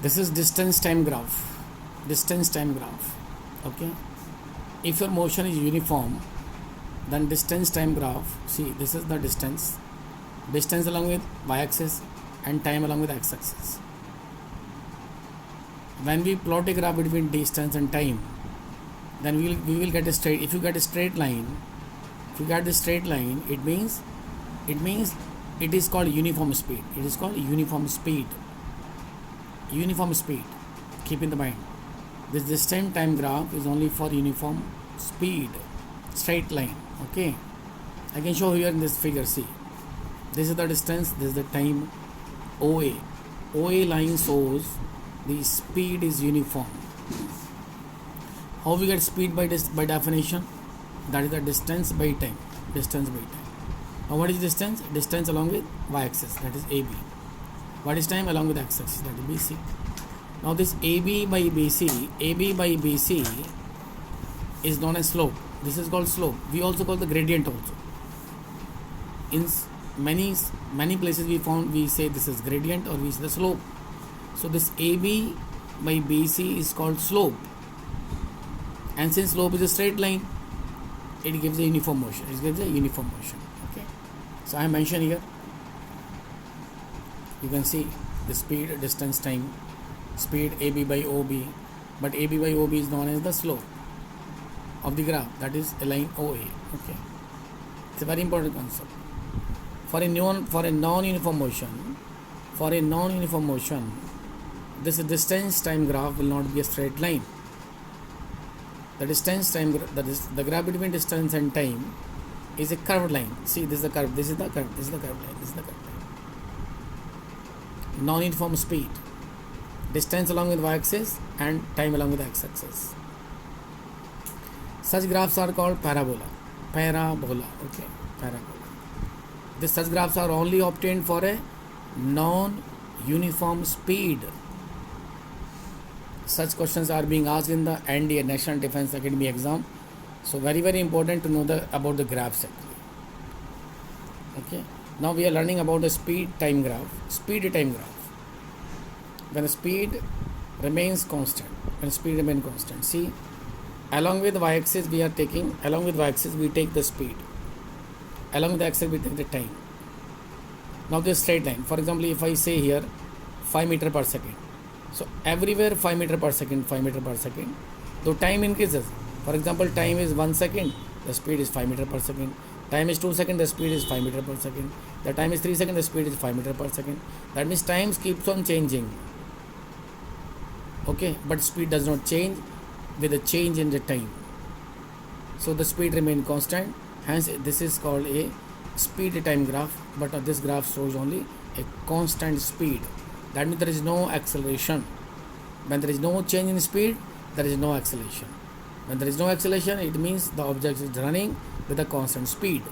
This is distance time graph. Distance time graph. Okay. If your motion is uniform, then distance time graph. See, this is the distance. Distance along with y-axis and time along with x-axis. When we plot a graph between distance and time, then we will get a straight. If you get a straight line, if you get the straight line, it means it is called uniform speed. It is called uniform speed. Uniform speed. Keep in the mind. This distance time graph is only for uniform speed, straight line. Okay. I can show here in this figure. See, this is the distance. This is the time. OA. OA line shows the speed is uniform. How we get speed by definition? That is the distance by time. Distance by time. Now what is distance? Distance along with y-axis, that is AB. What is time? Along with x-axis, that is BC. Now this AB by BC is known as slope. This is called slope. We also call the gradient also. In many places we say this is gradient or we say the slope. So this AB by BC is called slope. And since slope is a straight line, it gives a uniform motion. It gives a uniform motion. Okay. So I mentioned here. You can see the speed, distance, time, speed AB by OB, but AB by OB is known as the slope of the graph. That is a line OA. Okay. It's a very important concept. For a non-uniform motion, this distance time graph will not be a straight line. The distance time, that is the graph between distance and time, is a curved line. See, this is the curve. This is the curve. This is the curved line. This is the curved line. Non-uniform speed, distance along with y-axis and time along with x-axis. Such graphs are called parabola. Okay, parabola. Such graphs are only obtained for a non-uniform speed. Such questions are being asked in the NDA, National Defense Academy exam. So very, very important to know about the graphs actually. Okay. Now we are learning about the speed time graph. Speed time graph. When the speed remains constant. See, along with y-axis we take the speed. Along with the axis we take the time. Now this straight line. For example, if I say here 5 meter per second. So everywhere 5 meter per second. So time increases. For example, time is 1 second, the speed is 5 meter per second. Time is 2 seconds, the speed is 5 meter per second. The time is 3 seconds, the speed is 5 meter per second. That means time keeps on changing. Okay, but speed does not change with a change in the time. So the speed remains constant. Hence, this is called a speed time graph. But this graph shows only a constant speed. That means there is no acceleration. When there is no change in speed, there is no acceleration. When there is no acceleration, it means the object is running with a constant speed.